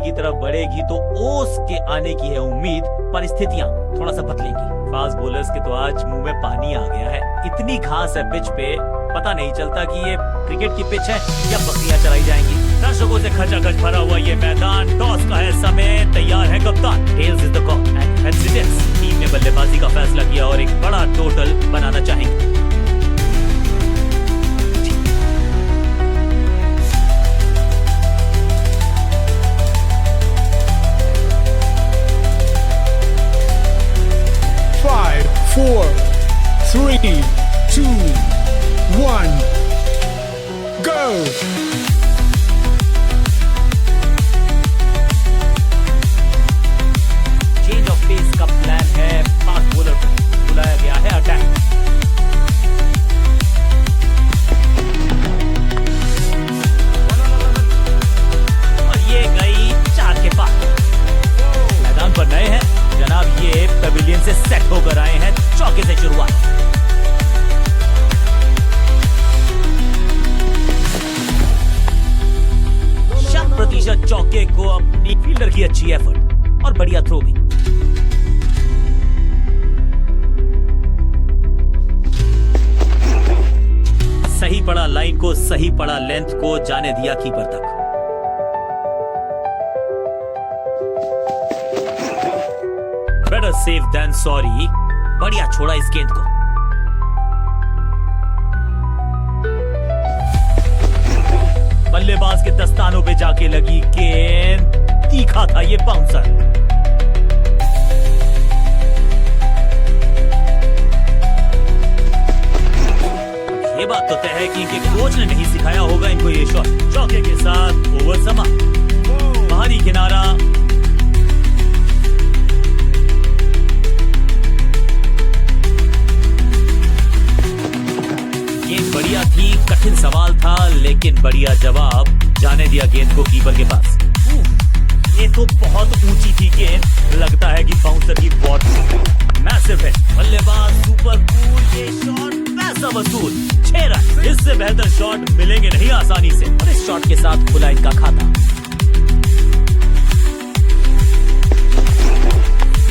की तरफ बढ़ेगी तो ओस के आने की है उम्मीद, परिस्थितियां थोड़ा सा बदलेंगी। फास्ट बॉलर्स के तो आज मुंह में पानी आ गया है, इतनी घास है पिच पे, पता नहीं चलता कि ये क्रिकेट की पिच है या बकरियां चलाई जाएंगी। दर्शकों से खचाखच भरा हुआ ये मैदान, टॉस का है समय, तैयार है कप्तान। Tails is the call and heads it is. Team ने बल्लेबाजी का फैसला किया और एक बड़ा टोटल बनाना चाहेंगे। 4, 3, 2, 1, go! चेंज ऑफ पेस का प्लान है, फास्ट बॉलर को बुलाया गया है अटैक। और ये गई 4 के पार। मैदान पर नए हैं जनाब, ये पेविलियन से सेट होकर आए हैं, चौके से शुरुआत। शत प्रतिशत चौके को अपनी फील्डर की अच्छी एफर्ट और बढ़िया थ्रो भी। सही पड़ा लाइन को, सही पड़ा लेंथ को, जाने दिया कीपर तक। Better safe than sorry, बढ़िया छोड़ा इस गेंद को। बल्लेबाज के दस्तानों पे जाके लगी गेंद, तीखा था ये बाउंसर। ये बात तो तय है कि इनके कोच ने नहीं सिखाया होगा इनको ये शॉट। चौके के साथ ओवर समाप्त। बाहरी किनारा, बढ़िया थी, कठिन सवाल था लेकिन बढ़िया जवाब, जाने दिया गेंद को कीपर के पास। ये तो बहुत ऊंची थी गेंद, लगता है कि बाउंसर की बॉट मैसिव है। बल्लेबाज सुपर कूल, ये शॉट पैसा वसूल। 6 रन, इससे बेहतर शॉट मिलेंगे नहीं आसानी से। और इस शॉट के साथ खुला इनका खाता।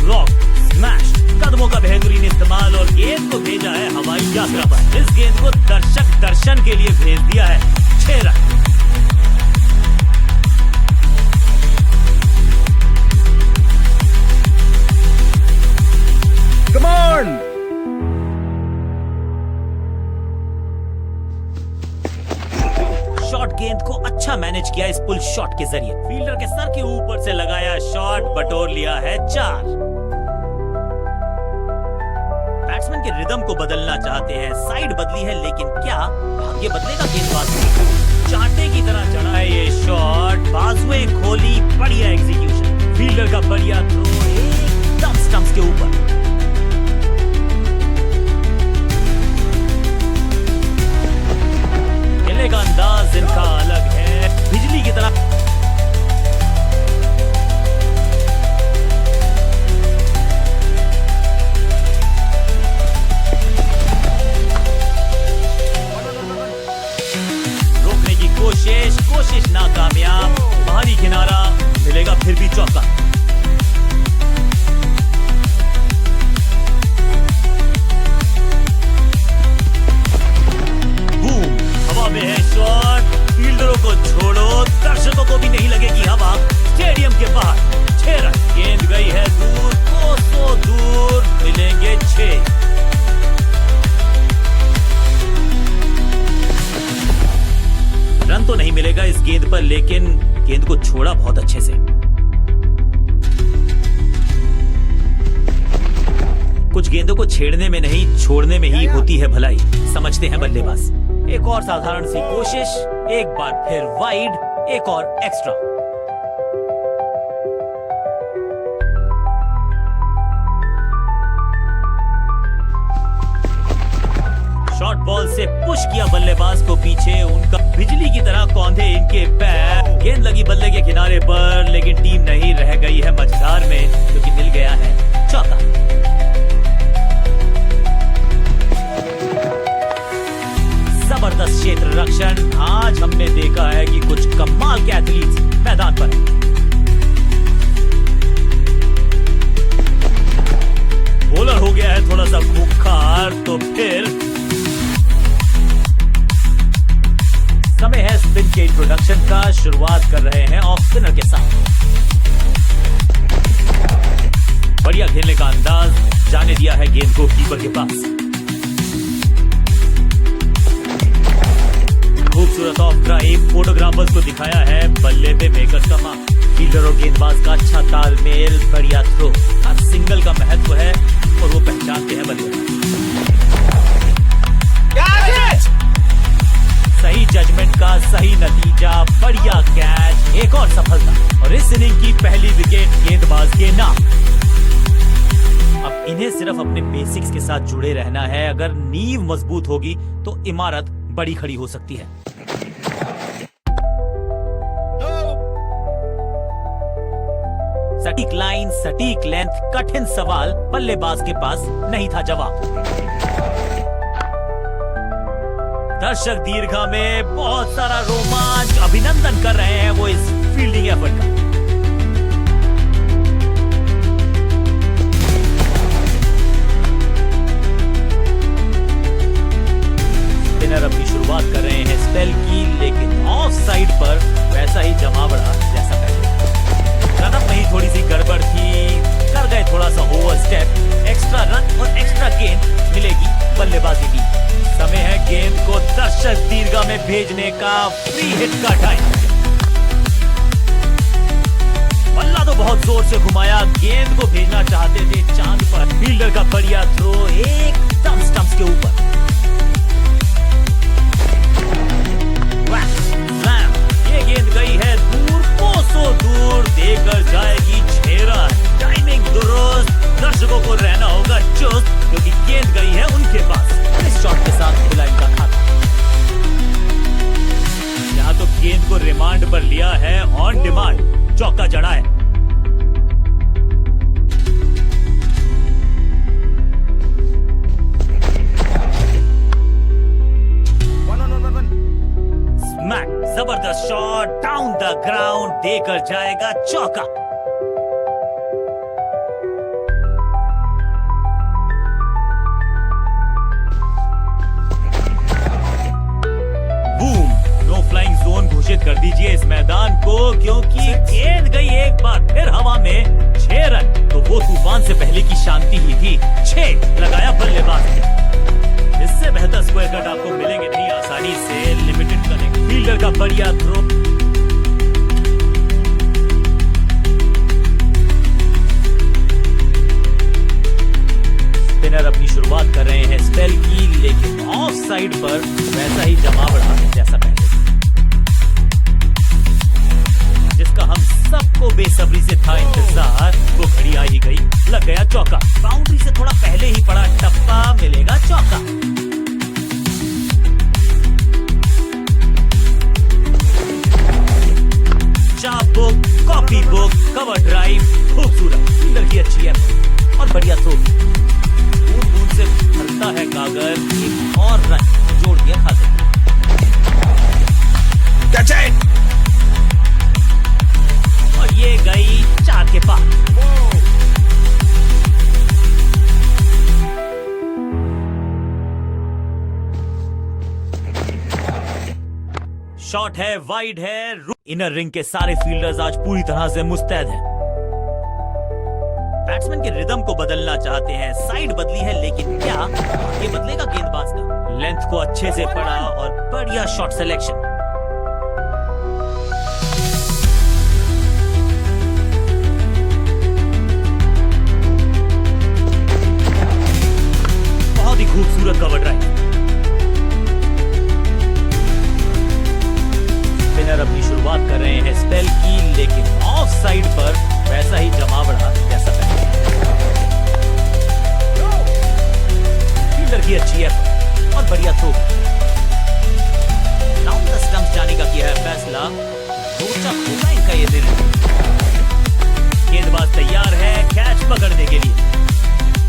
रॉक स्मैश, कदमों का बेहतरीन इस्तेमाल और गेंद को भेजा है हवाई यात्रा पर। इस गेंद को दर्शक दर्शन के लिए भेज दिया है। 6 रन। Come on! शॉट गेंद को अच्छा मैनेज किया इस पुल शॉट के जरिए। फील्डर के सर के ऊपर से लगाया शॉट, बटोर लिया है 4। बैट्समैन के रिदम को बदलना चाहते हैं, साइड बदली है लेकिन क्या भाग्य बदलेगा गेंदबाज को? चांटे की तरह चढ़ा है ये शॉट, बाजुएं खोली, बढ़िया एग्जीक्यूशन। फील्डर का बढ़िया थ्रो एकदम स्टंप्स के ऊपर। खेलने का अंदाज इनका अलग है, बिजली की तरह। कोशिश नाकामयाब। बाहरी किनारा, मिलेगा फिर भी चौका। बूम, हवा में है शॉट। फील्डरों को छोड़ो, दर्शकों को भी नहीं लगेगी हवा। स्टेडियम के बाहर 6 रन। गेंद गई है दूर, कोसों दूर, मिलेंगे 6। रन तो नहीं मिलेगा इस गेंद पर, लेकिन गेंद को छोड़ा बहुत अच्छे से। कुछ गेंदों को छेड़ने में नहीं, छोड़ने में ही होती है भलाई, समझते हैं बल्लेबाज। एक और साधारण सी कोशिश, एक बार फिर वाइड, एक और एक्स्ट्रा। शॉर्ट बॉल से पुश किया बल्लेबाज को पीछे, उनका बिजली की तरह कौंधे इनके पैर। गेंद लगी बल्ले के किनारे पर, लेकिन टीम नहीं रह गई है मझधार में, क्योंकि मिल गया है चौका। जबरदस्त क्षेत्र रक्षण। आज हमने देखा है कि कुछ कमाल के एथलीट्स मैदान पर हैं। स्पिन के इंट्रोडक्शन का शुरुआत कर रहे हैं ऑफ स्पिनर के साथ। बढ़िया खेलने का अंदाज, जाने दिया है गेंद को कीपर के पास। खूबसूरत ऑफ ड्राइव, फोटोग्राफर्स को दिखाया है बल्ले पे मेकर्स का मार्क। फील्डर और गेंदबाज का अच्छा तालमेल, बढ़िया थ्रो। हर सिंगल का महत्व है और वो पहचानते हैं बल्लेबाज। सही जजमेंट का सही नतीजा, बढ़िया कैच, एक और सफलता और इस इनिंग की पहली विकेट गेंदबाज के नाम। अब इन्हें सिर्फ अपने बेसिक्स के साथ जुड़े रहना है। अगर नींव मजबूत होगी तो इमारत बड़ी खड़ी हो सकती है। सटीक लाइन, सटीक लेंथ, कठिन सवाल, बल्लेबाज के पास नहीं था जवाब। दर्शक दीर्घा में बहुत सारा रोमांच, अभिनंदन कर रहे हैं वो इस फील्डिंग एफर्ट का। स्पिनर अपनी शुरुआत कर रहे हैं स्पेल की, लेकिन ऑफ साइड पर वैसा ही जमावड़ा जैसा पहले। कदम में ही थोड़ी सी गड़बड़ थी, कर गए थोड़ा सा ओवर स्टेप। एक्स्ट्रा रन और एक्स्ट्रा गेंद मिलेगी बल्लेबाजी की। समय है गेंद को दर्शक दीर्घा में भेजने का, फ्री हिट का टाइम। बल्ला तो बहुत जोर से घुमाया, गेंद को भेजना चाहते थे चांद पर। फील्डर का बढ़िया थ्रो एकदम स्टंप्स के ऊपर। ये गेंद गई है दूर, कोसों दूर, देकर जाएगी 6 रन। टाइमिंग दुरुस्त, दर्शकों को रहना होगा चुस्त, क्योंकि गेंद गई है उनके पास। इस शॉट के साथ खुला इनका खाता। यहाँ तो गेंद को रिमांड पर लिया है, ऑन डिमांड चौका जड़ा है। जबरदस्त शॉट, डाउन द ग्राउंड, देकर जाएगा चौका। बूम, नो फ्लाइंग जोन घोषित कर दीजिए इस मैदान को, क्योंकि गेंद गई एक बार फिर हवा में। 6 रन तो वो तूफान से पहले की शांति ही थी। 6 लगाया बल्लेबाज ने। इससे बेहतर स्क्वायर कट आपको मिलेंगे नहीं आसानी से। लिमिटेड कनेक्ट, फील्डर का बढ़िया थ्रो। स्पिनर अपनी शुरुआत कर रहे हैं स्पेल की, लेकिन ऑफ साइड पर वैसा ही जमावड़ा जैसा पहले, जिसका हम सबको बेसब्री से था इंतजार। वो घड़ी आ ही गई, लग गया चौका। बाउंड्री से थोड़ा पहले ही पड़ा टप्पा, मिलेगा चौका। Book, copy book, cover drive, खूबसूरत। फील्डर की अच्छी है और बढ़िया थ्रो। बूंद बूंद से भरता है गागर, एक और रन जोड़ दिया खाते। और ये गई 4 के पार। शॉट है, वाइड है। इनर रिंग के सारे फील्डर्स आज पूरी तरह से मुस्तैद हैं। बैट्समैन के रिदम को बदलना चाहते हैं। साइड बदली है, लेकिन क्या ये बदलेगा गेंदबाज का? लेंथ को अच्छे से पढ़ा और बढ़िया शॉट सिलेक्शन। बहुत ही खूबसूरत कवर ड्राइव। स्पिनर अपनी शुरुआत कर रहे हैं स्पेल की, लेकिन ऑफ साइड पर वैसा ही जमावड़ा जैसा पहले। फील्डर की अच्छी है और बढ़िया थ्रो। डाउन द स्टंप्स जाने का किया है फैसला। रोचक होगा इनका ये दिन। गेंदबाज तैयार है कैच पकड़ने के लिए।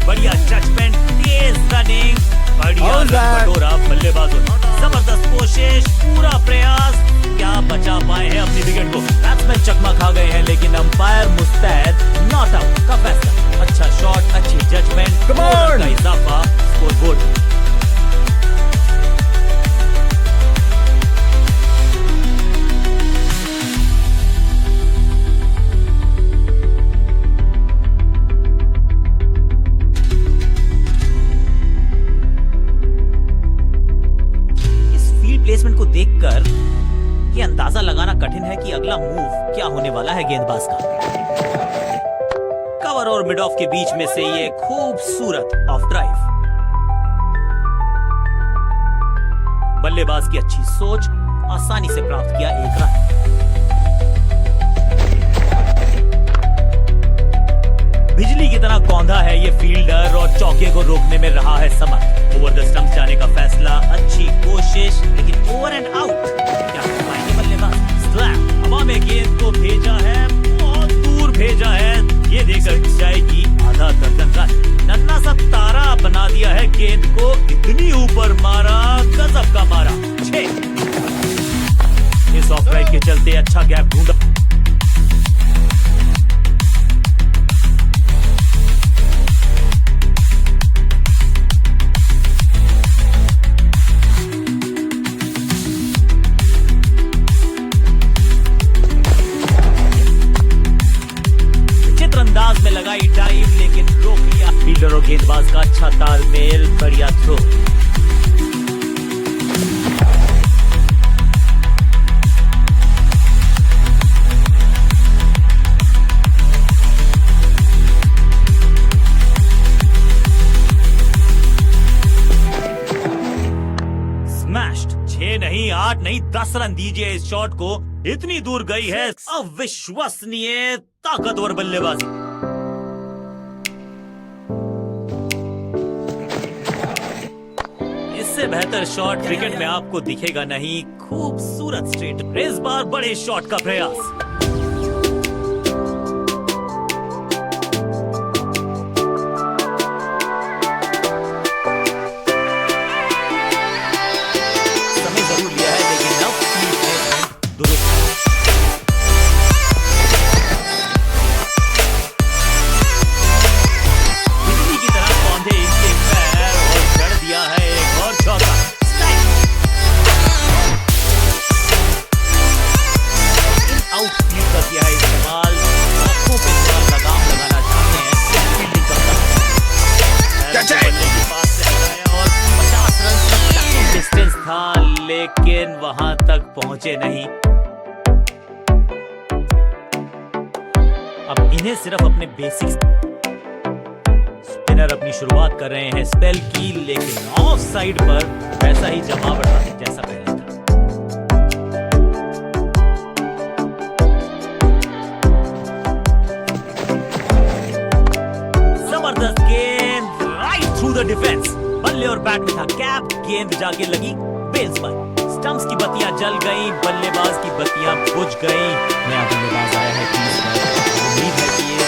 बढ़िया जजमेंट, तेज रनिंग, बढ़िया बटोरा बल्लेबाजों। जबरदस्त कोशिश, पूरा प्रयास, क्या बचा पाए हैं अपनी विकेट को। बैट्समैन चकमा खा गए हैं, लेकिन अंपायर मुस्तैद। नॉट आउट का फैसला। अच्छा शॉट, अच्छी जजमेंट, का इजाफा स्कोरबोर्ड। अंदाजा लगाना कठिन है कि अगला मूव क्या होने वाला है गेंदबाज का। कवर और मिड ऑफ के बीच में से ये खूबसूरत ऑफ ड्राइव। बल्लेबाज की अच्छी सोच, आसानी से प्राप्त किया एक रन। बिजली की तरह कौंधा है ये फील्डर और चौके को रोकने में रहा है समर्थ। ओवर द स्टंप्स जाने का फैसला, अच्छी कोशिश, लेकिन ओवर एंड आउट। क्या कर पाएंगे बल्लेबाज? स्लैम, हवा में गेंद को भेजा है, बहुत दूर भेजा है, ये देकर जाएगी आधा दर्जन रन। नन्हा सा तारा बना दिया है गेंद को, इतनी ऊपर मारा, गजब का मारा। 6। इस ऑफ राइट के चलते अच्छा गैप ढूंढा। अंदाज में लगाई डाइव, लेकिन रोक लिया। फील्डर और गेंदबाज का अच्छा तालमेल, बढ़िया थ्रो। स्मैश्ड। 6 नहीं, 8 नहीं, 10 रन दीजिए इस शॉट को, इतनी दूर गई है। अविश्वसनीय ताकतवर बल्लेबाजी। इससे बेहतर शॉट क्रिकेट में आपको दिखेगा नहीं। खूबसूरत स्ट्रेट, इस बार बड़े शॉट का प्रयास। समय जरूर लिया है, लेकिन अब दुरुस्त। बिजली की तरह कौंधे इनके पैर और जड़ दिया है एक और चौका। आउटफील्ड का किया है इस्तेमाल, आंखों पे थोड़ा लगाम लगाना चाहते हैं, फील्डिंग करता है। बल्ले के पास से हटाया और 50 रन तक डिस्टेंस था, लेकिन वहां तक पहुंचे नहीं। अब इन्हें सिर्फ अपने बेसिक्स। स्पिनर अपनी शुरुआत कर रहे हैं स्पेल की, लेकिन ऑफ साइड पर वैसा ही जमावट था जैसा पहले था। जबरदस्त गेंद, राइट थ्रू द डिफेंस। बल्ले और बैट में था गैप, गेंद जाके लगी बेल्स पर। स्टंप्स की बत्तियां जल गईं, बल्लेबाज की बत्तियां बुझ गईं। नया बल्लेबाज आया है क्रीज पर। उम्मीद है कि ये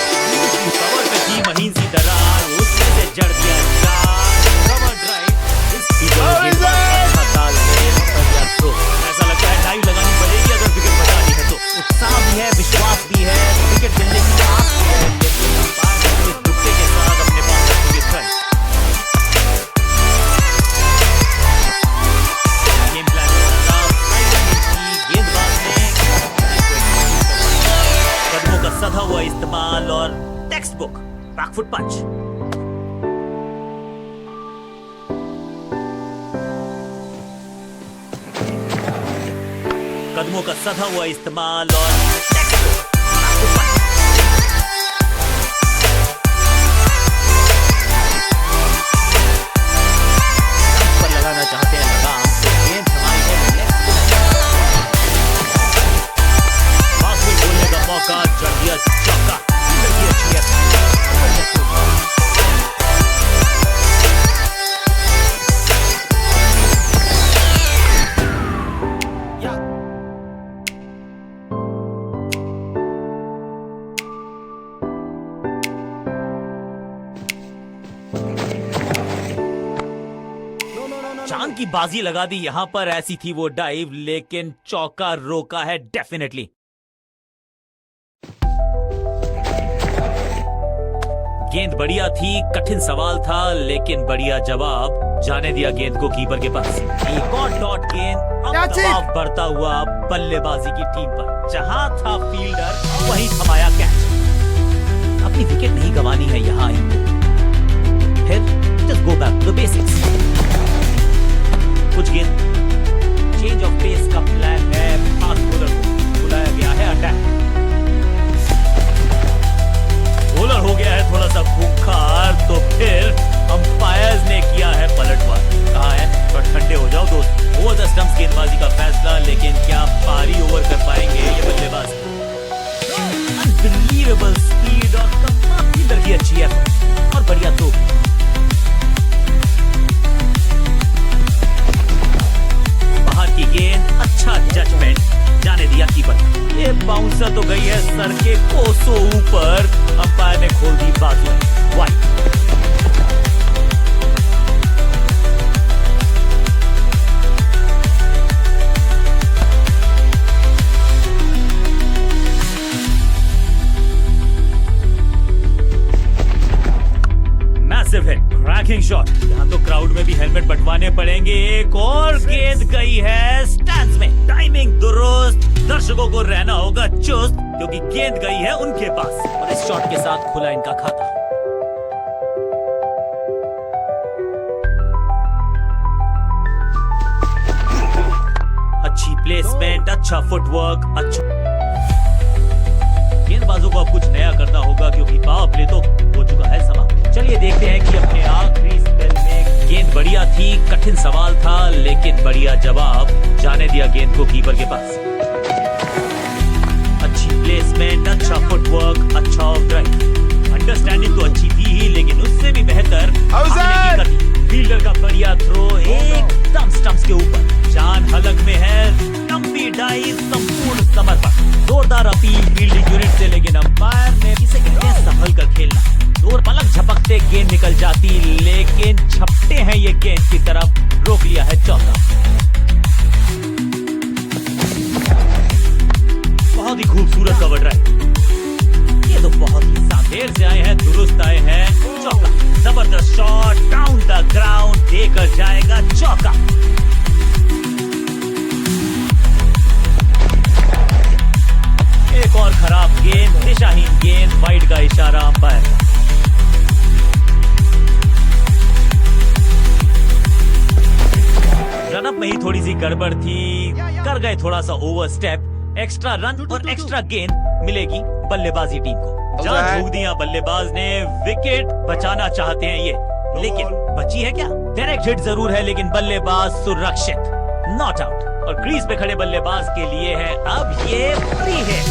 कवर पे थी महीन सी दरार, उसमें से जड़ दिया चार। कवर ड्राइव, इस गेंद का अच्छा तालमेल, बढ़िया थ्रो। ऐसा लगता है डाइव लगानी पड़ेगी अगर विकेट बचानी है तो। उत्साह भी है, विश्वास भी है, विकेट मिलने की आस भी है, लेकिन अंपायर ने दुक्के के साथ अपने पास रखेंगे रन। गेम प्लान गेंदबाज ने कदमों का सधा हुआ इस्तेमाल और टेक्स्ट बुक बैकफुट पंच। कदमों का सधा हुआ इस्तेमाल और टेक्स्ट बुक बैकफुट पंच। पर लगाना चाहते हैं लगाम, तो गेंद हमारी है लेफ्ट फास्ट बोलने का मौका, जड़ दिया चौका। अच्छी है। चांद की बाजी लगा दी यहां पर, ऐसी थी वो डाइव, लेकिन चौका रोका है डेफिनेटली। गेंद बढ़िया थी, कठिन सवाल था, लेकिन बढ़िया जवाब। जाने दिया गेंद को कीपर के पास। एक और डॉट गेंद, अब दबाव बढ़ता हुआ बल्लेबाजी की टीम पर। जहां था फील्डर वहीं थमाया कैच। अपनी विकेट नहीं गंवानी है यहां इनको। फिर just go back to the basics. कुछ गेंद चेंज ऑफ पेस का प्लान है, फास्ट बॉलर बाउंसर तो गई है सर के कोसों ऊपर, अंपायर ने खोल दी बाजू, wide. Massive hit, cracking shot. यहाँ तो क्राउड में भी हेलमेट बंटवाने पड़ेंगे। एक और गेंद गई है स्टैंड्स में, टाइमिंग दुरुस्त। दर्शकों को रहना होगा चुस्त क्योंकि गेंद गई है उनके पास और इस शॉट के साथ खुला इनका खाता। अच्छी प्लेसमेंट, अच्छा फुटवर्क, अच्छा। गेंदबाजों को अब कुछ नया करना होगा क्योंकि पावर प्ले तो हो चुका है समाप्त। चलिए देखते हैं कि अपने आखिरी स्पेल में गेंद बढ़िया थी, कठिन सवाल था लेकिन बढ़िया जवाब। जाने दिया गेंद को कीपर के पास। अच्छी प्लेसमेंट, अच्छा फुटवर्क, अच्छा ऑफ ड्राइव। अंडरस्टैंडिंग तो अच्छी थी ही लेकिन उससे भी बेहतर फील्डर का बढ़िया थ्रो एकदम स्टंप्स के ऊपर। जान हलक में है, लंबी डाइव, संपूर्ण समर्पण। जोरदार अपील फील्डिंग यूनिट से लेकिन अंपायर ने इसे कहते हैं संभल कर खेलना। दूर पलक झपकते गेंद निकल जाती लेकिन झपटे हैं ये गेंद की तरफ, रोक लिया है चौका। बहुत ही खूबसूरत कवर ड्राइव। ये तो बहुत ही देर से आए हैं, दुरुस्त आए हैं। चौका, जबरदस्त शॉट, डाउन द ग्राउंड, देकर जाएगा चौका। एक और खराब गेंद, दिशाहीन गेंद, वाइड का इशारा अंपायर। रनअप में ही थोड़ी सी गड़बड़ थी, कर गए थोड़ा सा ओवरस्टेप। एक्स्ट्रा रन और एक्स्ट्रा गेंद मिलेगी बल्लेबाजी टीम को। जान झोंक दिया बल्लेबाज ने, विकेट बचाना चाहते हैं ये, लेकिन बची है क्या? डायरेक्ट हिट जरूर है लेकिन बल्लेबाज सुरक्षित, नॉट आउट। और क्रीज पे खड़े बल्लेबाज के लिए है अब ये फ्री हिट।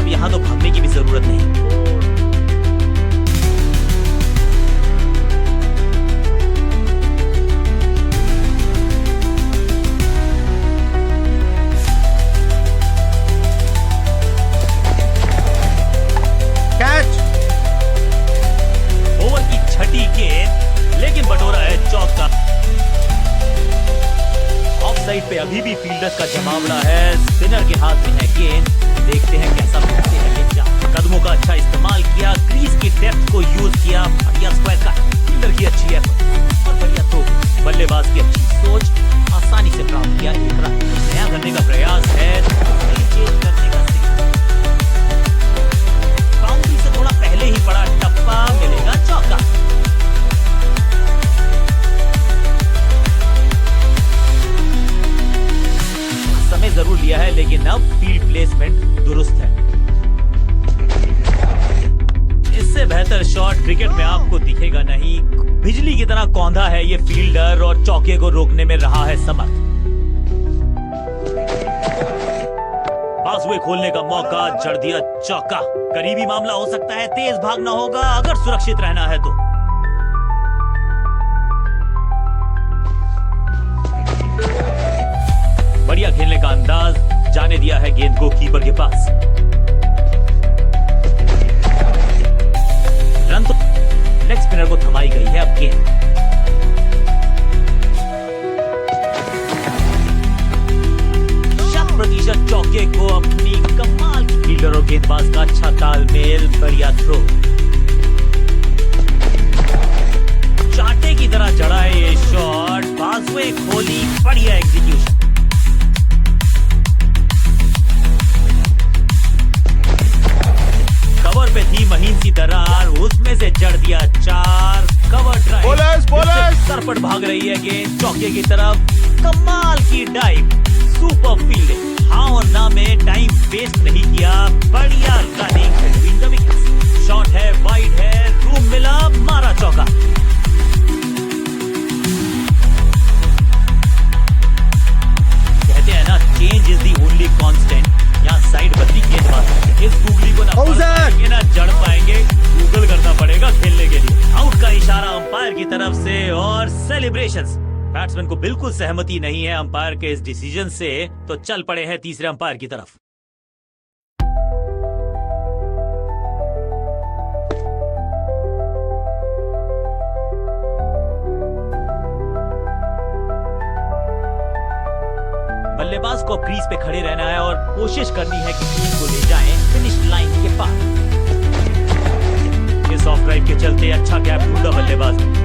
अब यहां तो भागने की भी जरूरत नहीं। लेकिन बटोरा है चौका। ऑफ साइड पे अभी भी फील्डर्स का जमावड़ा है, स्पिनर के हाथ में है गेंद। देखते हैं कैसा पहुंचते हैं ये चाल। कदमों का अच्छा इस्तेमाल किया, क्रीज की डेप्थ को यूज किया, बढ़िया स्क्वायर का। फील्डर की अच्छी एफर्ट और बढ़िया थ्रो, बल्लेबाज की अच्छी सोच, आसानी से प्राप्त किया एक रन। नया करने का प्रयास है, चेंज करने का बाउंड्री से थोड़ा पहले ही बड़ा टप्पा, मिलेगा चौका। समय जरूर लिया है लेकिन अब फील्ड प्लेसमेंट दुरुस्त है। इससे बेहतर शॉट क्रिकेट में आपको दिखेगा नहीं। बिजली की तरह कौंधा है ये फील्डर और चौके को रोकने में रहा है समर्थ। बाजुए खोलने का मौका, जड़ दिया चौका। करीबी मामला हो सकता है, तेज भागना होगा अगर सुरक्षित रहना है तो। बढ़िया खेलने का अंदाज, जाने दिया है गेंद को कीपर के पास। रन तो लेग स्पिनर को थमाई गई है अब गेंद। प्रतिशत चौके को अपनी कमाल की फील्डर और गेंदबाज का अच्छा तालमेल, बढ़िया थ्रो। चांटे की तरह जड़ा है ये शॉट, बाजुए खोली, बढ़िया एग्जीक्यूशन। कवर पे थी महीन सी दरार, उसमें से जड़ दिया चार। कवर ड्राइव, सरपट भाग रही है गेंद चौके की तरफ, कमाल की डाइव, सुपर फील्डिंग। हाँ और ना में टाइम वेस्ट नहीं किया, बढ़िया running between the wickets. Shot है, वाइड है, रूम मिला, मारा चौका। कहते हैं ना, change is the only constant. यहाँ साइड बदली गेंदबाज, इस गूगली को ना जड़ पाएंगे, गूगल करना पड़ेगा खेलने के लिए। आउट का इशारा अंपायर की तरफ से और सेलिब्रेशंस बैट्समैन को बिल्कुल सहमति नहीं है अंपायर के इस डिसीजन से, तो चल पड़े हैं तीसरे अंपायर की तरफ। बल्लेबाज को क्रीज पे खड़े रहना है और कोशिश करनी है कि टीम को ले जाएं फिनिश लाइन के पास। इस ऑफ ड्राइव के चलते अच्छा गैप ढूंढा बल्लेबाज ने।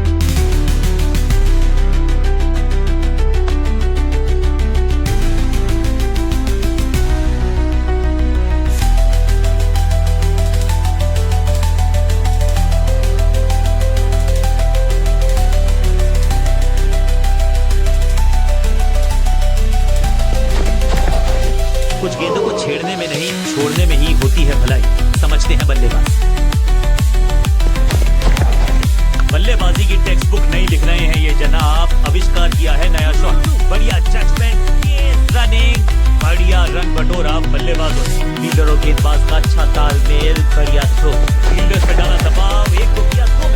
कुछ गेंदों को छेड़ने में नहीं, छोड़ने में ही होती है भलाई, समझते हैं बल्लेबाज। बल्लेबाजी की टेक्स्ट बुक नहीं लिख रहे हैं ये जनाब, आविष्कार किया है नया शॉट। बढ़िया जजमेंट, तेज रनिंग, बढ़िया रन बटोरा बल्लेबाजों ने। फील्डर और गेंदबाज का अच्छा तालमेल, बढ़िया थ्रो। फील्डर पे डाला दबाव, एक को किया थ्रो।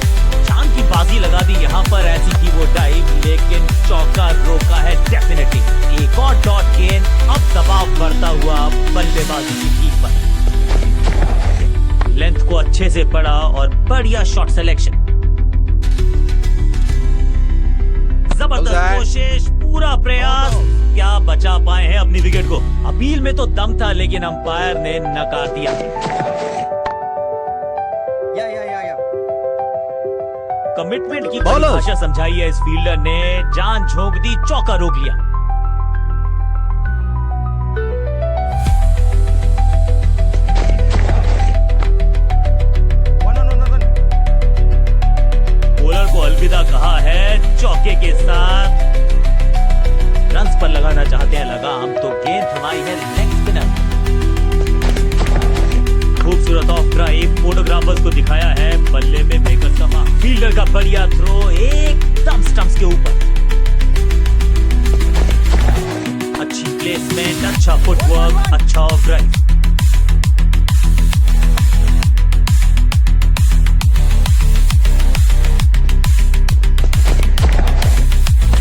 चांद की बाजी लगा दी यहाँ पर, ऐसी की वो डाइव, लेकिन चौका रोका है डेफिनेटली। एक और डॉट गेंद, अब दबाव बढ़ता हुआ बल्लेबाजी की टीम पर। लेंथ को अच्छे से पड़ा और बढ़िया शॉट सिलेक्शन। जबरदस्त कोशिश, पूरा प्रयास, क्या बचा पाए हैं अपनी विकेट को। अपील में तो दम था लेकिन अंपायर ने नकार दिया। कमिटमेंट की परिभाषा समझाई है इस फील्डर ने, जान झोंक दी, चौका रोक लिया। बॉलर को अलविदा कहा है, चौके के साथ रन्स पर लगाना चाहते हैं लगाम, तो गेंद थमाई है लेग स्पिनर। खूबसूरत ऑफ ड्राइव, फोटोग्राफर्स को दिखाया है, बल्ले में मेकर्स का मार्क। फील्डर का बढ़िया थ्रो, एकदम स्टंप्स के ऊपर। अच्छी प्लेसमेंट, अच्छा फुटवर्क, अच्छा ऑफ ड्राइव।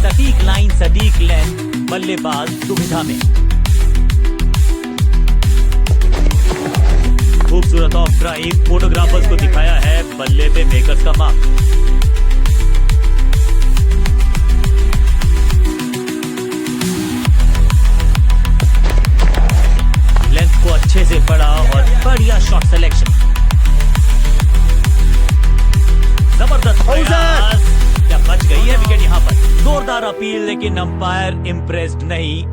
सटीक लाइन, सटीक लेंथ, बल्लेबाज दुविधा में। खूबसूरत ऑफ ड्राइव, फोटोग्राफर्स को दिखाया है, बल्ले पे मेकर्स का मार्क। लेंथ को अच्छे से पड़ा और बढ़िया शॉट सिलेक्शन। जबरदस्त प्रयास, क्या बच गई है विकेट यहाँ पर। जोरदार अपील, लेकिन अंपायर इम्प्रेस्ड नहीं,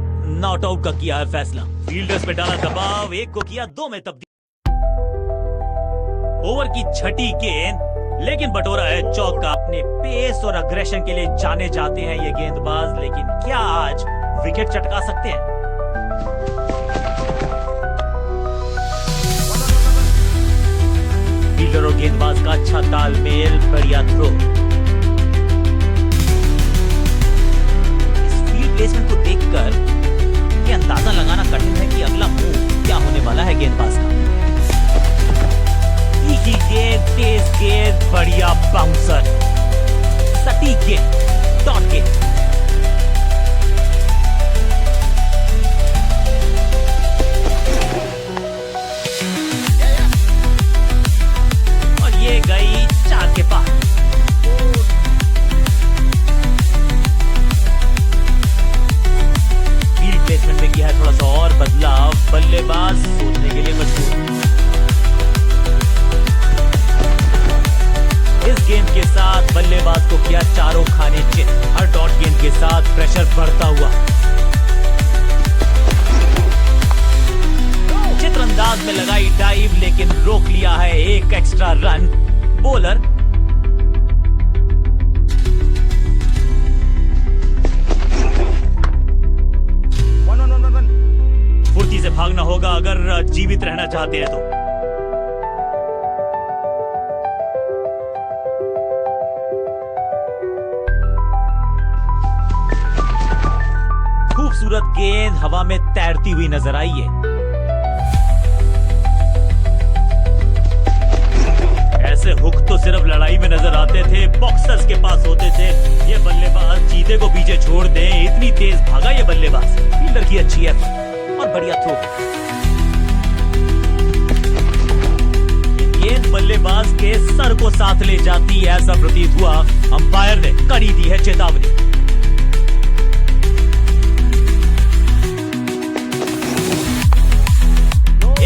नॉट आउट का किया है फैसला। फील्डर्स पे डाला दबाव, एक को किया 2 में तब्दील। ओवर की छठी गेंद, लेकिन बटोरा है चौका। अपने पेस और अग्रेशन के लिए जाने जाते हैं ये गेंदबाज, लेकिन क्या आज विकेट चटका सकते हैं। फील्डर और गेंदबाज का अच्छा तालमेल, बढ़िया थ्रो। इस फील्ड प्लेसमेंट को देखकर ये अंदाजा लगाना कठिन है कि अगला मूव क्या होने वाला है गेंदबाज का। गेंद, तेज गेंद, बढ़िया बाउंसर, सटीक गेंद, डॉट गेंद। और ये गई 4 के पार। फील्ड प्लेसमेंट में किया है थोड़ा सा और बदलाव, बल्लेबाज सोचने के लिए मजबूर। इस गेंद के साथ बल्लेबाज को किया चारों खाने चित। हर डॉट गेंद के साथ प्रेशर बढ़ता हुआ। चित्र अंदाज में लगाई डाइव, लेकिन रोक लिया है एक एक्स्ट्रा रन बॉलर। फुर्ती से भागना होगा अगर जीवित रहना चाहते हैं तो। खूबसूरत गेंद हवा में तैरती हुई नजर आई है। ऐसे जैसे हुक तो सिर्फ लड़ाई में नजर आते थे, बॉक्सर्स के पास होते थे। ये बल्लेबाज चीते को पीछे छोड़ दे, इतनी तेज भागा ये बल्लेबाज। फील्डर की अच्छी है और बढ़िया थ्रो। गेंद बल्लेबाज के सर को साथ ले जाती है, ऐसा प्रतीत हुआ। अंपायर ने कड़ी दी है चेतावनी।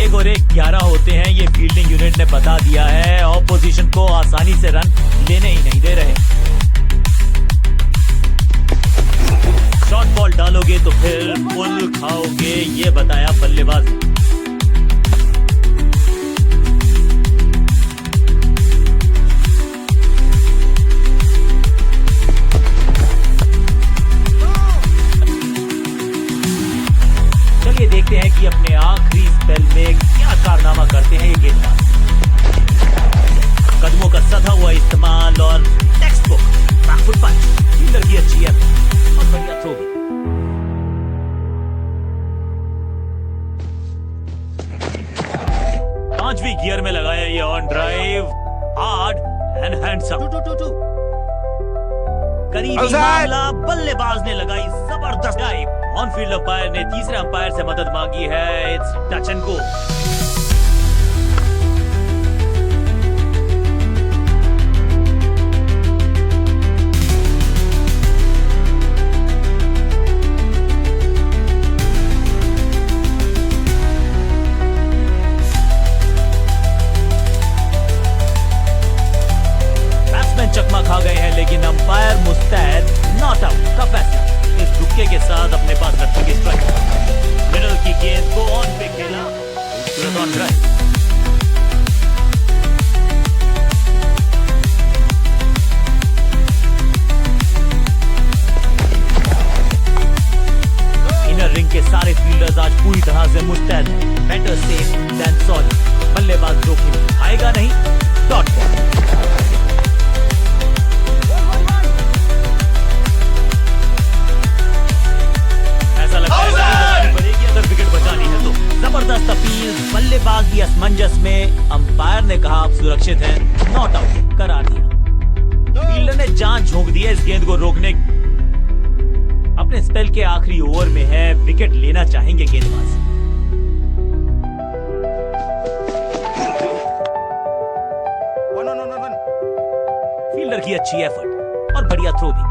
एक और एक 11 होते हैं, ये फील्डिंग यूनिट ने बता दिया है। ऑपोजिशन को आसानी से रन लेने ही नहीं दे रहे। शॉर्ट बॉल डालोगे तो फिर पुल खाओगे, ये बताया बल्लेबाज ने। चलिए देखते हैं कि अपने आखिरी स्पेल में क्या कारनामा करते हैं ये गेंदबाज। कदमों का सधा हुआ इस्तेमाल और टेक्स्ट बुक बैकफुट पंच। फील्डर की अच्छी है और बढ़िया थ्रो भी। पांचवी गियर में लगाया ये on drive, hard and handsome. करीबी मामला, बल्लेबाज ने लगाई जबरदस्त ड्राइव। ऑन फील्ड अंपायर ने तीसरे अंपायर से मदद मांगी है। It's touch and go. Batsman चकमा खा गए हैं, लेकिन अंपायर मुस्तैद नॉट आउट का फैसला इस दुक्के के साथ अपने पास रखेंगे स्ट्राइक। मिडल की गेंद को ऑन पे खेला, तुरंत ऑन ड्राइव। इनर रिंग के सारे फील्डर्स आज पूरी तरह से मुस्तैद हैं। Better safe than sorry. बल्लेबाज जोखिम आएगा नहीं। Dot ball. जबरदस्त अपील, बल्लेबाज की असमंजस में अंपायर ने कहा आप सुरक्षित हैं, नॉट आउट करा दिया। फील्डर ने जान झोंक दी है इस गेंद को रोकने। अपने स्पेल के आखिरी ओवर में है, विकेट लेना चाहेंगे गेंदबाज। फील्डर की अच्छी एफर्ट और बढ़िया थ्रो भी।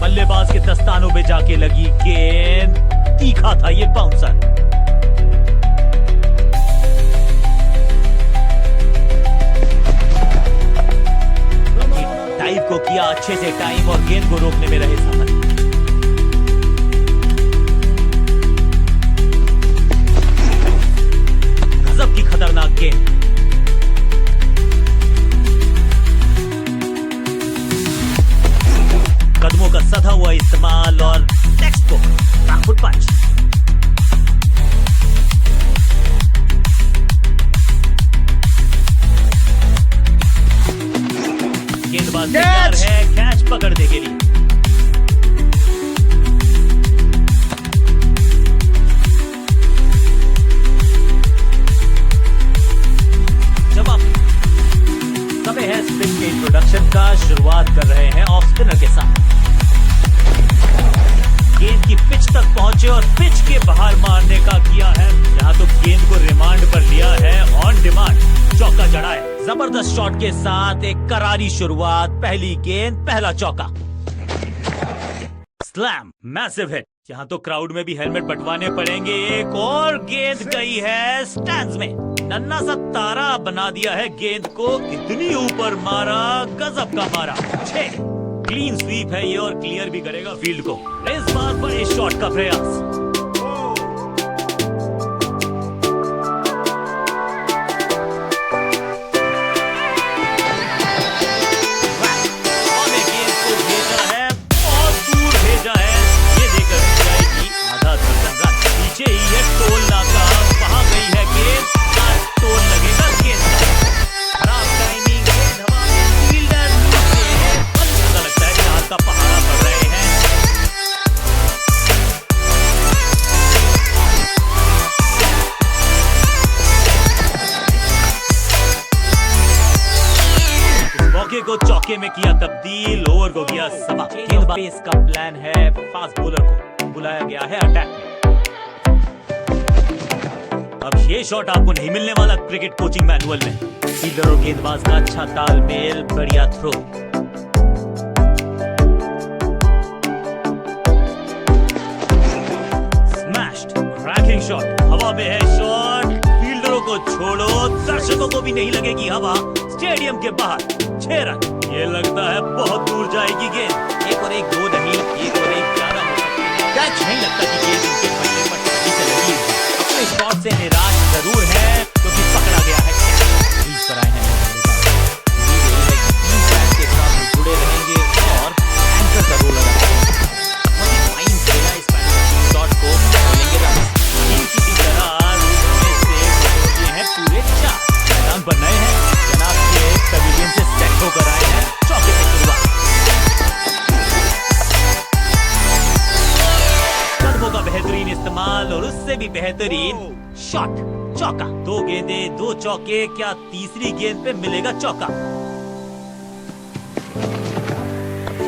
बल्लेबाज के दस्तानों पे जाके लगी गेंद, तीखा था ये बाउंसर। डाइव को किया अच्छे से टाइम और गेंद को रोकने में रहे सफल। गजब की खतरनाक गेंद। कदमों का सधा हुआ इस्तेमाल और टेक्स्ट बुक बैकफुट पंच। गेंदबाज तैयार है कैच पकड़ने के लिए। जब आप समय है स्पिन के इंट्रोडक्शन का, शुरुआत कर रहे हैं ऑफ स्पिनर के साथ। गेंद की पिच तक पहुंचे और पिच के बाहर मारने का किया है। यहां तो गेंद को रिमांड पर लिया है, ऑन डिमांड चौका जड़ा है। जबरदस्त शॉट के साथ एक करारी शुरुआत, पहली गेंद पहला चौका। Slam, massive hit. यहां तो क्राउड में भी हेलमेट बंटवाने पड़ेंगे। एक और गेंद गई है स्टैंड्स में। नन्ना सा तारा बना दिया है गेंद को, इतनी ऊपर मारा, गजब का मारा। 6 क्लीन स्वीप है ये और क्लियर भी करेगा फील्ड को। इस बार बड़े शॉट का प्रयास। किया तब्दील, ओवर को किया समा। गेंदबाज का प्लान है, फास्ट बॉलर को बुलाया गया है अटैक में। अब ये शॉट आपको नहीं मिलने वाला क्रिकेट कोचिंग मैनुअल में। फील्डर और गेंदबाज का अच्छा तालमेल, बढ़िया थ्रो। स्मैश्ड, क्रैकिंग शॉट, हवा में है शॉट। फील्डरों को छोड़ो, दर्शकों को भी नहीं लगेगी हवा। स्टेडियम के बाहर 6 रन। ये लगता है बहुत दूर जाएगी गेंद। 1 और 1 2 नहीं, 1 और 1 11 हो सकती है। कैच नहीं लगता कि गेंद इनके पट्टे पर सही से लगी है। अपने शॉट से निराश जरूर है क्योंकि पकड़ा गया है। क्रीज पर आए हैं के साथ जुड़े रहेंगे और एंकर का रोल अदा करेंगे। फाइन खेला इस शॉट को, बोलेंगे रन। की तरह से हैं पूरे 4 मैदान पर नए हैं जनाब, ये पवेलियन से सेट होकर आए हैं। चौके से शुरुआत, कदमों का बेहतरीन इस्तेमाल और उससे भी बेहतरीन शॉट, चौका। 2 गेंदें 2 चौके, क्या तीसरी गेंद पे मिलेगा चौका?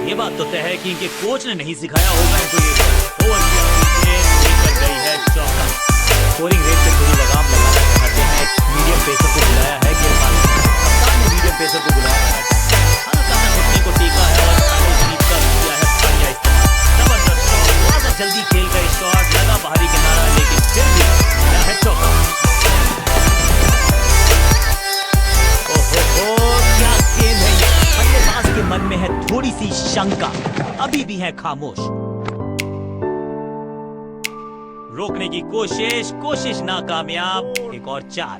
ये बात तो तय है कि इनके कोच ने नहीं सिखाया होगा इनको ये। ओवर कर गई है चौका। स्कोरिंग रेट पे थोड़ी लगाम लगाना चाहते हैं। मीडियम पेसर को बुलाया है गेंदबाज ने, मीडियम पेसर को बुलाया है। हल्का सा घुटने को टीका है और स्वीप का किया है बढ़िया इस्तेमाल। जबरदस्त शॉट, थोड़ा सा जल्दी खेल गए शॉट, लगा बाहरी किनारा लेकिन फिर भी मिला है चौका। ओहो क्या गेंद है ये। बल्लेबाज के मन में है थोड़ी सी शंका, अभी भी है खामोश। रोकने की कोशिश नाकामयाब। 1 और 4।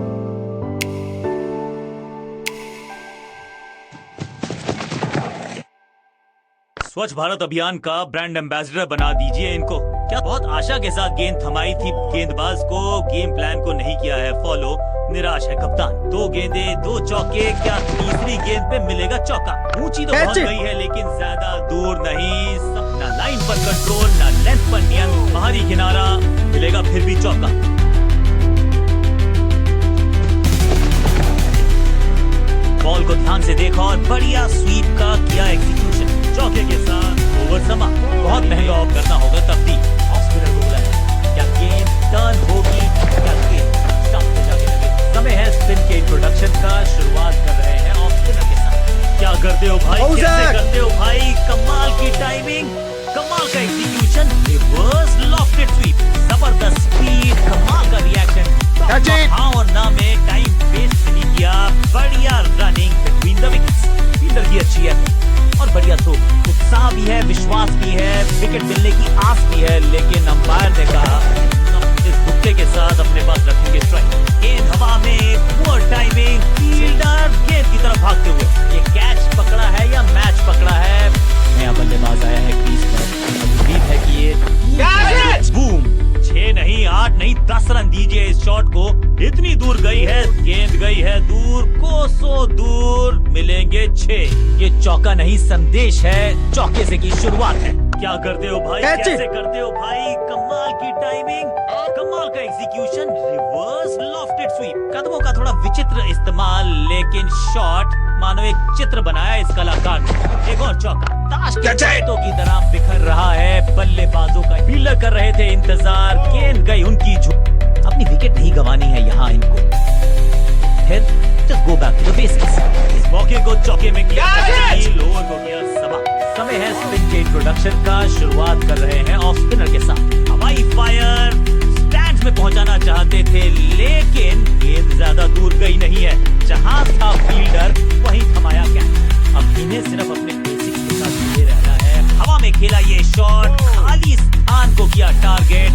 स्वच्छ भारत अभियान का ब्रांड एम्बेसडर बना दीजिए इनको। क्या बहुत आशा के साथ गेंद थमाई थी गेंदबाज को, गेम प्लान को नहीं किया है फॉलो, निराश है कप्तान। 2 गेंदें 2 चौके, क्या तीसरी गेंद पे मिलेगा चौका? ऊंची तो बहुत गई है लेकिन ज्यादा दूर नहीं। ना लाइन पर कंट्रोल, ना लेंथ पर नियंत्रण, बाहरी किनारा, मिलेगा फिर भी चौका। बॉल को ध्यान से देखा और बढ़िया स्वीप का किया एग्जीक्यूशन। चौके के साथ ओवर समा। बहुत महंगा ऑफ करना होगा तब्दील। ऑफ स्पिनर को बुलाया। क्या गेंद टर्न होगी? क्या गेंद स्टंप पे जाके लगे? समय है स्पिन के इंट्रोडक्शन का। शुरुआत कर रहे हैं ऑफ स्पिनर के साथ। क्या करते हो भाई, कैसे करते हो भाई? कमाल की टाइमिंग, कमाल का एग्जीक्यूशन, रिवर्स लॉफ्टेड स्वीप, जबरदस्त स्पीड, कमाल का रिएक्शन। हाँ और ना में टाइम वेस्ट नहीं किया। बढ़िया running between the wickets. Fielder की अच्छी है और बढ़िया थ्रो। उत्साह भी है, विश्वास भी है, विकेट मिलने की आस भी है, लेकिन अंपायर ने कहा इस भुट्टे के साथ अपने पास रखेंगे स्ट्राइक। गेंद हवा में, पुअर टाइमिंग, फील्डर गेंद की तरफ भागते हुए। ये कैच पकड़ा है या मैच पकड़ा है? नया बल्लेबाज आया है क्रीज पर। उम्मीद है कि ये बूम 6 नहीं 8 नहीं 10 रन दीजिए इस शॉट को। इतनी दूर गई है गेंद, गई है दूर, कोसों दूर, मिलेंगे 6। ये चौका नहीं संदेश है, चौके से की शुरुआत है। क्या करते हो भाई, कैसे करते हो भाई? कमाल की टाइमिंग, कमाल का एग्जीक्यूशन, रिवर्स लॉफ्टेड स्वीप। कदमों का थोड़ा विचित्र इस्तेमाल, लेकिन शॉट मानो एक चित्र बनाया इस कलाकार ने। 1 और चौका। ताश के पत्तों की तरह बिखर रहा है बल्लेबाजों का। फील्डर कर रहे थे इंतजार, गेंद गई उनकी झूठ। अपनी विकेट नहीं गंवानी है यहाँ इनको। फिर just go back to the basics। इस मौके को चौके में किया, ओवर को किया समा। समय है स्पिन के इंट्रोडक्शन का। शुरुआत कर रहे हैं ऑफ स्पिनर के साथ। हवाई फायर, स्टैंड्स में पहुंचाना चाहते थे लेकिन गेंद ज्यादा दूर गई नहीं है। जहां था फील्डर वहीं थमाया क्या। अब इन्हें सिर्फ अपने बेसिक्स के साथ जुड़े रहना है। हवा में खेला ये शॉट, खाली स्थान को किया टारगेट,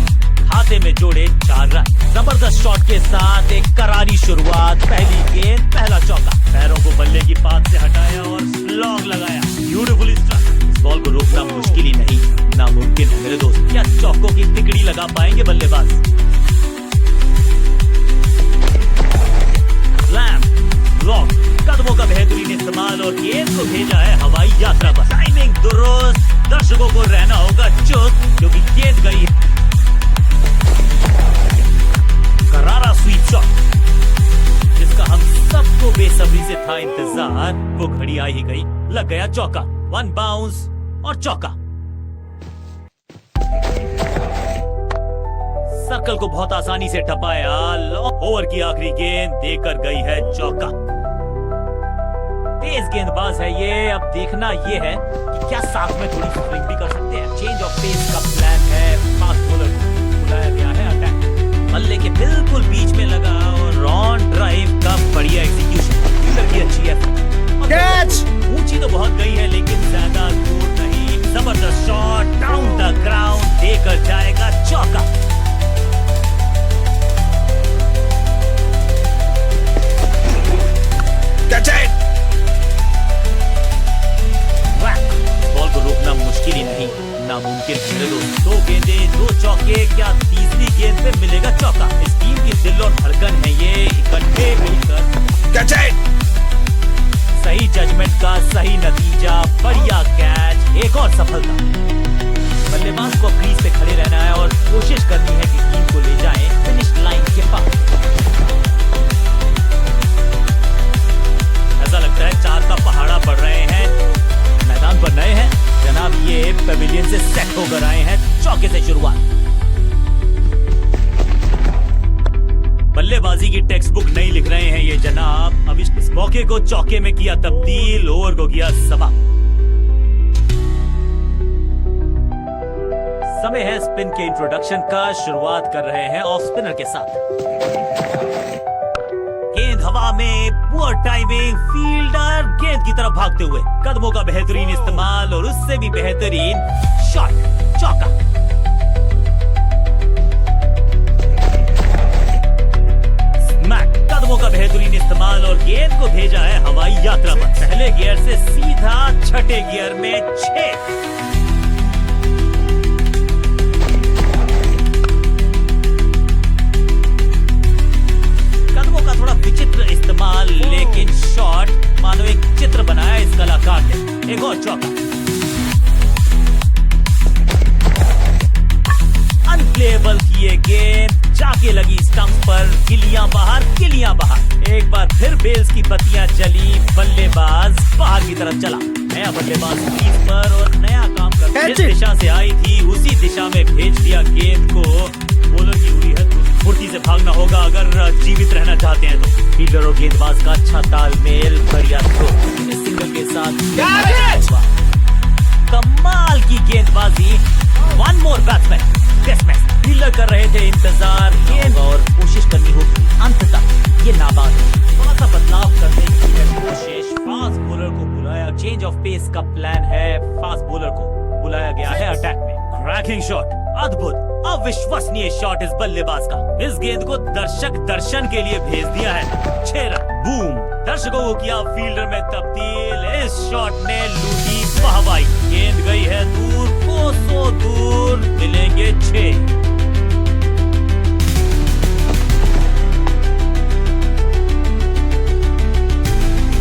खाते में जोड़े 4 रन। जबरदस्त शॉट के साथ एक करारी शुरुआत। पहली गेंद, पहला चौका। पैरों को बल्ले की पात से हटाया और स्लॉग लगाया। Beautifully strike. इस बॉल को रोकना मुश्किल ही नहीं, नामुमकिन है मेरे दोस्त। क्या चौकों की तिकड़ी लगा पाएंगे बल्लेबाज? स्लैम, रॉक, कदमों का बेहतरीन इस्तेमाल और गेंद को भेजा है हवाई यात्रा पर। टाइमिंग दुरुस्त, दर्शकों को रहना होगा चुप क्योंकि गेंद गई है। करारा स्वीप शॉट, जिसका हम सबको बेसब्री से था इंतजार, वो घड़ी आ ही गई। लग गया चौका, 1 बाउंस और चौका। सर्कल को बहुत आसानी से टपाया। ओवर की आखिरी गेंद देकर गई है चौका। तेज गेंदबाज है ये। अब देखना ये है कि क्या साथ में थोड़ी स्विंग भी कर सकते हैं। चेंज ऑफ पेस का प्लान है। फास्ट बॉलर को बुलाया गया है अटैक। बल्ले के बिल्कुल बीच में लगा और ऑन ड्राइव का बढ़िया एग्जीक्यूशन। फील्डर की अच्छी है। कैच! ऊंची तो बहुत गई है लेकिन ज्यादा दूर नहीं। जबरदस्त शॉट डाउन द ग्राउंड देकर जाएगा चौका। बॉल को रोकना मुश्किल ही नहीं, नामुमकिन है। दो गेंदें, 2 चौके, क्या तीसरी गेंद पे मिलेगा चौका? इस टीम की दिल और धड़कन है ये, इकट्ठे मिलकर। सही जजमेंट का सही नतीजा, बढ़िया कैच, एक और सफलता। बल्लेबाज को क्रीज पे खड़े रहना है और कोशिश करनी है कि टीम को ले जाएं फिनिश लाइन के पास। ऐसा लगता है 4 का पहाड़ा पड़ रहे हैं। मैदान पर नए हैं जनाब, ये पेविलियन से सेट होकर आए हैं। चौके से शुरुआत। बल्लेबाजी की टेक्स्ट बुक नहीं लिख रहे हैं ये जनाब। अब इस मौके को चौके में किया तब्दील, ओवर को किया समाप्त। समय है स्पिन के इंट्रोडक्शन का। शुरुआत कर रहे हैं ऑफ स्पिनर के साथ। गेंद हवा में, पुअर टाइमिंग, फील्डर गेंद की तरफ भागते हुए, कदमों का बेहतरीन इस्तेमाल और उससे भी बेहतरीन शॉट, चौका। स्मैक, कदमों का बेहतरीन इस्तेमाल और गेंद को भेजा है हवाई यात्रा पर। पहले गियर से सीधा छठे गियर में 6। थोड़ा विचित्र इस्तेमाल लेकिन शॉट मानो एक चित्र बनाया इस कलाकार ने। एक और चौका। अनप्लेएबल किए गेंद, जाके लगी स्टंप पर, किलियां बाहर। एक बार फिर बेल्स की बत्तियां जली। बल्लेबाज बाहर की तरफ चला। नया बल्लेबाज क्रीज पर और नया काम कर जिस दिशा से आई थी उसी दिशा में भेज दिया गेंद को। बॉलर की हुई है फुर्ती से भागना होगा अगर जीवित रहना चाहते हैं तो। फील्डर और गेंदबाज का अच्छा तालमेल, बढ़िया थ्रो। इस सिंगल के साथ कमाल की गेंदबाजी। 1 मोर बैट्समैन, टेस्ट मैच। फील्डर कर रहे थे इंतजार, गेंद और कोशिश करनी होगी। अंततः ये नाबाद है। थोड़ा सा बदलाव करने की है कोशिश। फास्ट बॉलर को बुलाया। चेंज ऑफ पेस का प्लान है। फास्ट बॉलर को बुलाया गया है अटैक में। क्रैकिंग शॉट, अद्भुत अविश्वसनीय शॉट इस बल्लेबाज का। इस गेंद को दर्शक दर्शन के लिए भेज दिया है। 6 रन। बूम, दर्शकों को किया फील्डर में तब्दील। इस शॉट ने लूटी वाहवाही। गेंद गई है दूर, कोसों दूर, मिलेंगे 6।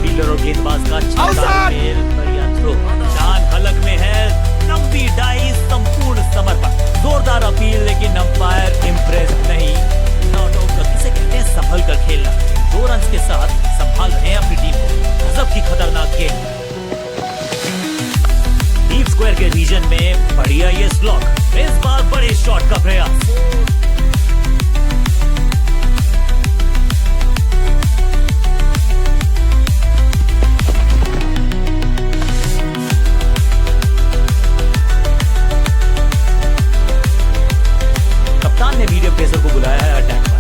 फील्डर और गेंदबाज का अच्छा तालमेल, बढ़िया थ्रो। जान हलक में है, लंबी डाई, संपूर्ण समर्पण। जोरदार अपील लेकिन अंपायर इम्प्रेस नहीं। नॉट आउट किसे कहते हैं संभल कर खेलना। 2 रन के साथ संभाल रहे हैं अपनी टीम को। गजब की खतरनाक गेंद। डीप स्क्वायर के रीजन में बढ़िया ये स्लॉग। इस बार बड़े शॉट का प्रयास। कप्तान ने मीडियम पेसर को बुलाया है अटैक पर।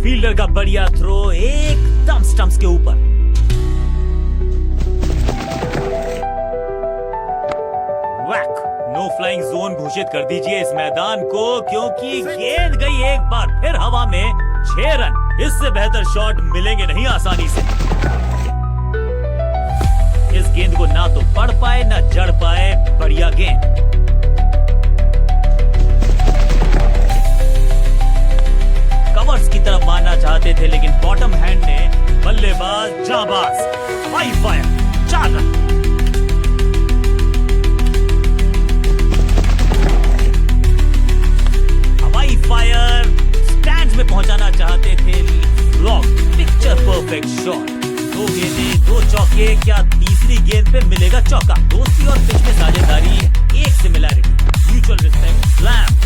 फील्डर का बढ़िया थ्रो एकदम स्टंप्स के ऊपर। वैक, नो फ्लाइंग जोन घोषित कर दीजिए इस मैदान को, क्योंकि गेंद गई एक बार फिर हवा में। 6 रन। इससे बेहतर शॉट मिलेंगे नहीं आसानी से। इस गेंद को ना तो पढ़ पाए ना जड़ पाए। बढ़िया गेंद। कवर्स की तरफ मारना चाहते थे, लेकिन बॉटम हैंड ने बल्लेबाज जाबाज 5 फायर 4 रन। हवाई फायर स्टैंड्स में पहुंचाना चाहते थे, लॉक पिक्चर परफेक्ट शॉट। 2 गेंदें 2 चौके, क्या तीसरी गेंद पे मिलेगा चौका? दोस्ती और पिच में साझेदारी, एक similarity, mutual respect, slam,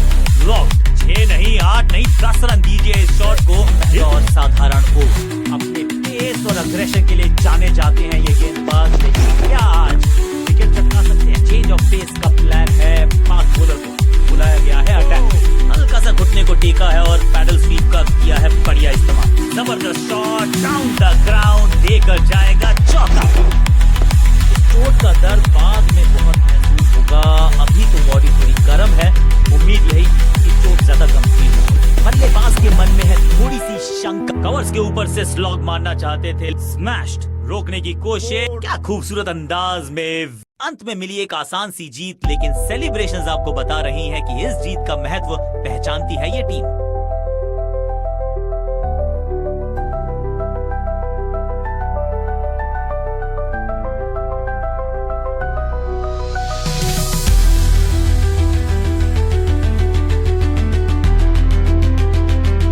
lock. 6 नहीं 8 नहीं 10 रन दीजिए इस शॉट को। और साधारण ओवर, अपने पेस और अग्रेशन के लिए जाने जाते हैं ये गेंदबाज, लेकिन क्या आज विकेट चटका सकते हैं? चेंज ऑफ पेस का प्लान है, फास्ट बॉलर को बुलाया गया है अटैक, हल्का सा घुटने को टेका है और पैडल स्वीप का किया है बढ़िया इस्तेमाल। जबरदस्त शॉट डाउन द ग्राउंड, देकर जाएगा चौका। चोट का दर्द बाद में बहुत महसूस होगा, अभी तो बॉडी थोड़ी गर्म है, उम्मीद यही कि चोट ज्यादा गंभीर हो। बल्लेबाज के मन में है थोड़ी सी शंका, कवर्स के ऊपर से स्लॉग मारना चाहते थे, स्मैश्ड, रोकने की कोशिश, क्या खूबसूरत अंदाज में अंत में मिली एक आसान सी जीत, लेकिन सेलिब्रेशंस आपको बता रही हैं कि इस जीत का महत्व पहचानती है ये टीम।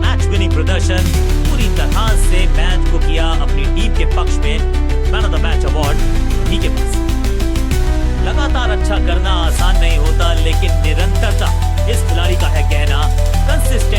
मैच विनिंग प्रदर्शन पूरी तरह से मैच को किया अपनी टीम के पक्ष में। Man of the match award उन्हीं के पास। लगातार अच्छा करना आसान नहीं होता, लेकिन निरंतरता इस खिलाड़ी का है कहना। कंसिस्टेंट